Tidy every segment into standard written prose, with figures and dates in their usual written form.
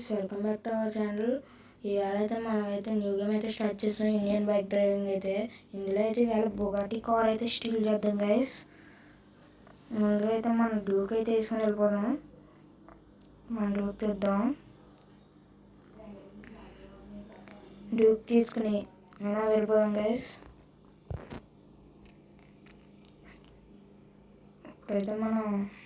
Guys, welcome back to our channel. ఈవేళ అయితే మనమైతే న్యూ గేమ్ అయితే స్టార్ట్ చేస్తాం. ఇండియన్ బైక్ డ్రైవింగ్ అయితే ఇందులో అయితే ఈవేళ బుగాటి కార్ అయితే స్టీల్ చేద్దాం గైస్. ముందుగా అయితే మనం డ్యూక్ అయితే తీసుకొని వెళ్ళిపోదాం. మనం డ్యూక్ తీద్దాం. డ్యూక్ తీసుకుని అయినా వెళ్ళిపోదాం గైస్. ఇప్పుడైతే మనమైతే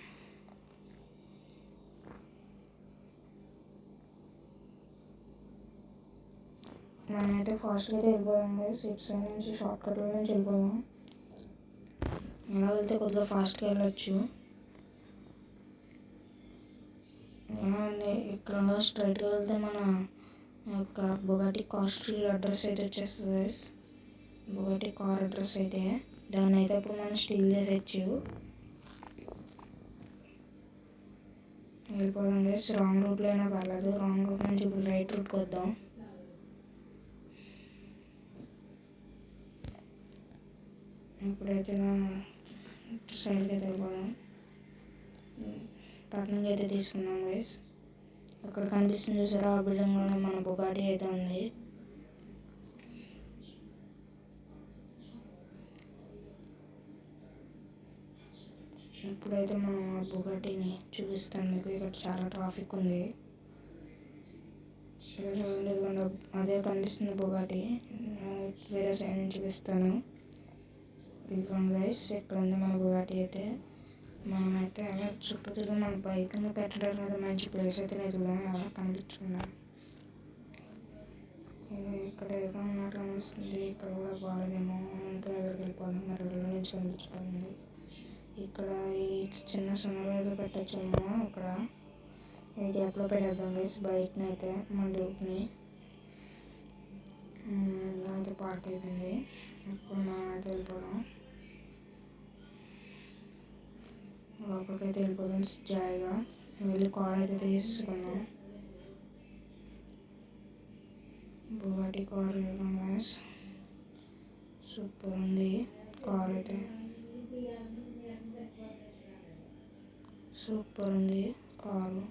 ఫాస్ట్గా అయితే వెళ్ళిపోదాం గైస్. ఇటు సైడ్ నుంచి షార్ట్ కట్లో నుంచి వెళ్ళిపోదాం. ఇలా వెళ్తే కొద్దిగా ఫాస్ట్గా వెళ్ళొచ్చు. ఇక్కడ స్ట్రైట్గా వెళ్తే మన యొక్క బుగాటి కార్ స్ట్రీట్ అడ్రస్ అయితే వచ్చేస్తుంది గైస్. బుగాటి కార్ అడ్రస్ అయితే దాన్ని అయితే అప్పుడు మనం స్టీల్ చేసేయచ్చు. వెళ్ళిపోదాం గైస్. రాంగ్ రూట్లో అయినా పర్లేదు. రాంగ్ రూట్ నుంచి ఇప్పుడు రైట్ రూట్కి వద్దాం. ఇప్పుడైతే సైడ్కి అయితే వెళ్ళిపోదాం. టర్నింగ్ అయితే తీసుకున్నాం గైస్. అక్కడ కనిపిస్తుంది చూసారా, ఆ బిల్డింగ్లోనే మన బుగాటి అయితే ఉంది. ఇప్పుడైతే మనం ఆ బుగాటిని చూపిస్తాను మీకు. ఇక్కడ చాలా ట్రాఫిక్ ఉంది. అదే కనిపిస్తుంది బుగాటి. వేరే సైడ్ నుంచి చూపిస్తాను. ఇదిగోండి గైస్, ఇక్కడ ఉంది మన బుగాటి అయితే. మనమైతే అలా చుట్టూ తిరిగి మన బైక్ని పెట్టడానికి అయితే మంచి ప్లేస్ అయితే ఎదుగుదాం. అలా కనిపించుకున్నాం. ఇక్కడ ఏదో ఉన్నట్టు కనిపిస్తుంది. ఇక్కడ కూడా బాగాలేదేమో. ఇంకా ఎదురుకి వెళ్ళిపోదాం. మరి వెళ్ళి నుంచి కనిపించుకోండి. ఇక్కడ ఈ చిన్న సన్నలు ఏదో పెట్టచ్చేమో. ఇక్కడ ఈ గ్యాప్లో పెట్టేద్దాం గైస్ బైక్ని అయితే. మన డ్యూక్ని అయితే పార్క్ అయిపోయింది. ఇప్పుడు మనం అయితే వెళ్ళిపోదాం. లోపలికైతే వెళ్ళిపోదాం జాయిగా. వెళ్ళి కార్ అయితే తీసుకున్నాం. బుగాటి కార్ గైస్, సూపర్ ఉంది కార్ అయితే. సూపర్ ఉంది కారు.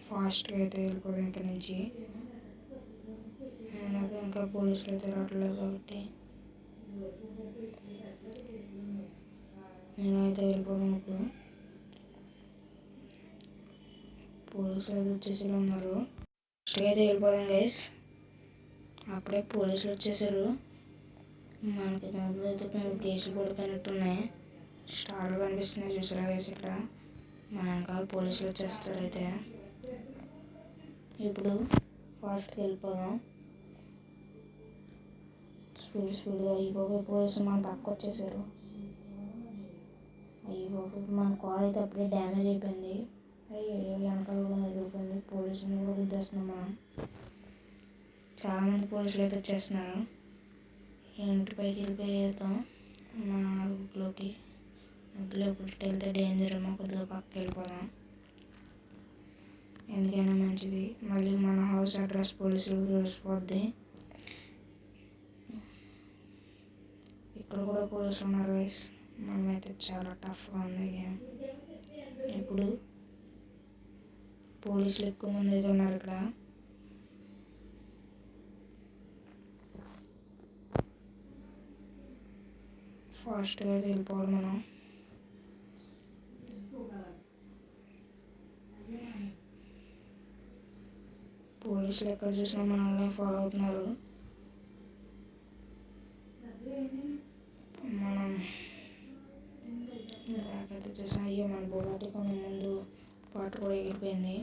ఫాస్ట్గా అయితే వెళ్ళిపోదాం ఇక్కడ నుంచి. నాకు ఇంకా పోలీసులు అయితే రావట్లేదు కాబట్టి నేనైతే వెళ్ళిపోదాం. ఇప్పుడు పోలీసులు అయితే వచ్చేసి ఉన్నారు. ఫాస్ట్గా అయితే వెళ్ళిపోదాం గైస్. అప్పుడే పోలీసులు వచ్చేసారు. మనకి మొబైల్ అయితే కొన్ని కేసులు పడిపోయినట్టున్నాయి. స్టార్లు కనిపిస్తున్నాయి చూసారా గైస్. ఇక్కడ మన వెనకాల పోలీసులు వచ్చేస్తారు అయితే. ఇప్పుడు ఫాస్ట్గా వెళ్ళిపోదాం. స్పీడ్గా. ఈ బాబు పోలీసులు మన పక్క వచ్చేసారు. ఈ బాబు మన కార్ అయితే అప్పుడే డ్యామేజ్ అయిపోయింది. వెనకాల ఎదిగిపోయింది. పోలీసులు కూడా గుద్దేస్తున్నాం మనం. చాలామంది పోలీసులు అయితే వచ్చేస్తున్నారు. ఇంటి పైకి వెళ్ళిపోయేద్దాం. మన రూట్లోకి వెళ్తే డేంజర్ ఏమో. కొద్దిగా పక్కకి వెళ్ళిపోదాం. ఎందుకైనా మంచిది. మళ్ళీ మన హౌస్ అడ్రస్ పోలీసులకు తెలిసిపోద్ది. ఇక్కడ కూడా పోలీసులు ఉన్నారు గైస్. మనమైతే చాలా టఫ్గా ఉంది గేమ్. ఇప్పుడు పోలీసులు ఎక్కువ మంది అయితే ఉన్నారు ఇక్కడ. ఫాస్ట్గా అయితే వెళ్ళిపోవాలి మనం. పోలీసులు ఎక్కడ చూసినా మనల్ని ఫాలో అవుతున్నారు. మనం అయితే చూసాం. అయ్యో, మన బుగాటి కొంచెం ముందు పాటు కూడా ఎగిరిపోయింది.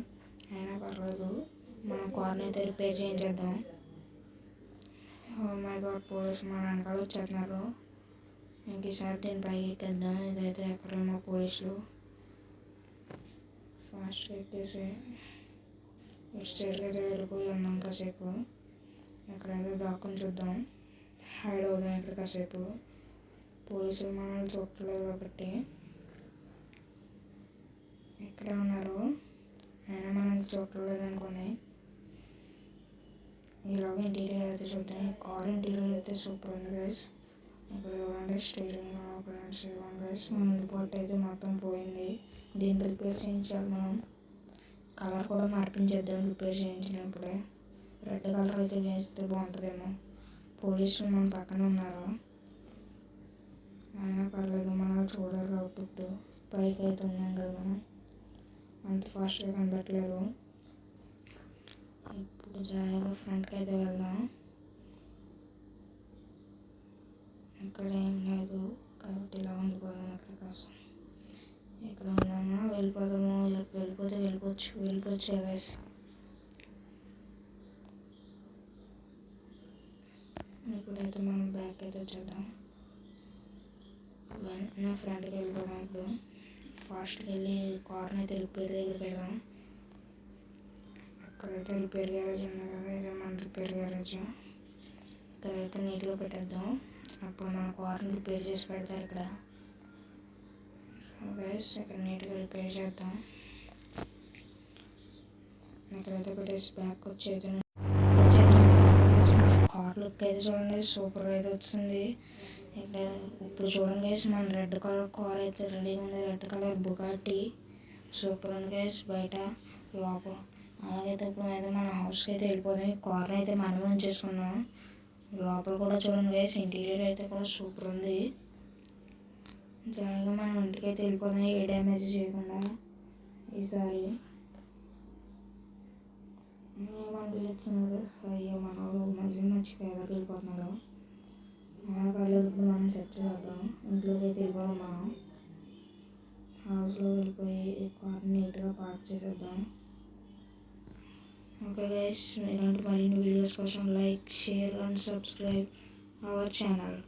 అయినా పర్లేదు, మనం కార్ని అయితే రిపేర్ చేయించేద్దాం. మై గాడ్, పోలీసు మన వెనకాల వచ్చేస్తున్నారు. ఇంక ఈసారి దీని పైకి ఎక్కేద్దాం. ఇదైతే ఎక్కడేమో పోలీసులు. ఫాస్ట్గా ఎక్కేసి ఇటు సైడ్కి అయితే వెళ్ళిపోయి ఉన్నాం కాసేపు. ఎక్కడైతే దాక్కుని చూద్దాం. హైడ్ అవుదాం ఇక్కడ కాసేపు. పోలీసులు మనల్ని చూడలేదు కాబట్టి ఇక్కడే ఉన్నారు. అయినా మనల్ని చూడలేదు అనుకోండి. ఈలోగా ఇంటీరియర్ అయితే చూద్దాం. ఈ కార్ ఇంటీరియర్ అయితే సూపర్ ఉంది గైస్. ఇక్కడ ఇవ్వండి స్టీరింగ్ ప్లాంట్స్ ఇవ్వండి గైస్. ముందు పార్ట్ అయితే మొత్తం పోయింది. దీన్ని రిపేర్ చేయించాలి మనం. కలర్ కూడా మార్పించేద్దాం రిపేర్ చేయించినప్పుడే. రెడ్ కలర్ అయితే వేస్తే బాగుంటుందేమో. పోలీసులు మన పక్కన ఉన్నారు, అయినా పర్లేదు, మనం చూడాలి అవుట్పుట్. పైకి అయితే ఉన్నాం కదా మనం, అంత ఫాస్ట్గా కనబట్టలేదు. ఇప్పుడు జాయిగా ఫ్రంట్కి అయితే వెళ్దాం. ఇక్కడ ఏం లేదు కాబట్టి ఇలా ఉండిపోదాం. అక్కడ కోసం ఇక్కడ ఉన్నామా, వెళ్ళిపోదాము. వెళ్ళిపోవచ్చు గైస్. ఇప్పుడైతే మనం బ్యాక్ అయితే వచ్చేద్దాం. నా ఫ్రెండ్కి వెళ్ళిపోదాం. ఇప్పుడు ఫాస్ట్కి వెళ్ళి కార్ని అయితే రిపేర్ దగ్గర పెడదాం. అక్కడైతే రిపేర్ గ్యారేజ్ ఉంది కదా, ఇదే మన రిపేర్ గ్యారేజ్. ఇక్కడైతే నీట్గా పెట్టేద్దాం. అప్పుడు మన కార్ని రిపేర్ చేసి పెడతారు ఇక్కడ. గైస్ ఇక్కడ నీట్గా రిపేర్ చేద్దాం. ఇక్కడైతే పెట్టేసి బ్యాక్ వచ్చేద్దాం. కార్ లుక్ అయితే చూడండి, సూపర్గా అయితే వచ్చింది. ఇక్కడ ఇప్పుడు చూడండి గైస్, మన రెడ్ కలర్ కార్ అయితే రెడీగా ఉంది. రెడ్ కలర్ బుగాటి సూపర్ ఉంది గైస్. బయట లోపల అలాగైతే ఇప్పుడు అయితే మన హౌస్కి అయితే వెళ్ళిపోతాం. కార్ని అయితే మనం ఉంచేసుకున్నాం. లోపల కూడా చూడండి గైస్, ఇంటీరియర్ అయితే కూడా సూపర్ ఉంది. జాయిగా మనం ఇంటికి అయితే వెళ్ళిపోతాం, ఏ డ్యామేజ్ చేయకుండా ఈసారి. ఏమంటే వచ్చింది కదా, అయ్యో మన మంచి పేదకి వెళ్ళిపోతున్నాడు. పర్లేదు, ఇప్పుడు మనం సెట్ చేద్దాం. ఇంట్లోకి అయితే వెళ్ళిపోదాం. మనం హౌస్లో వెళ్ళిపోయి కార్ నీట్గా పార్క్ చేసేద్దాం. ఓకే గైస్, ఇలాంటి మరిన్ని వీడియోస్ కోసం like, share and subscribe our channel.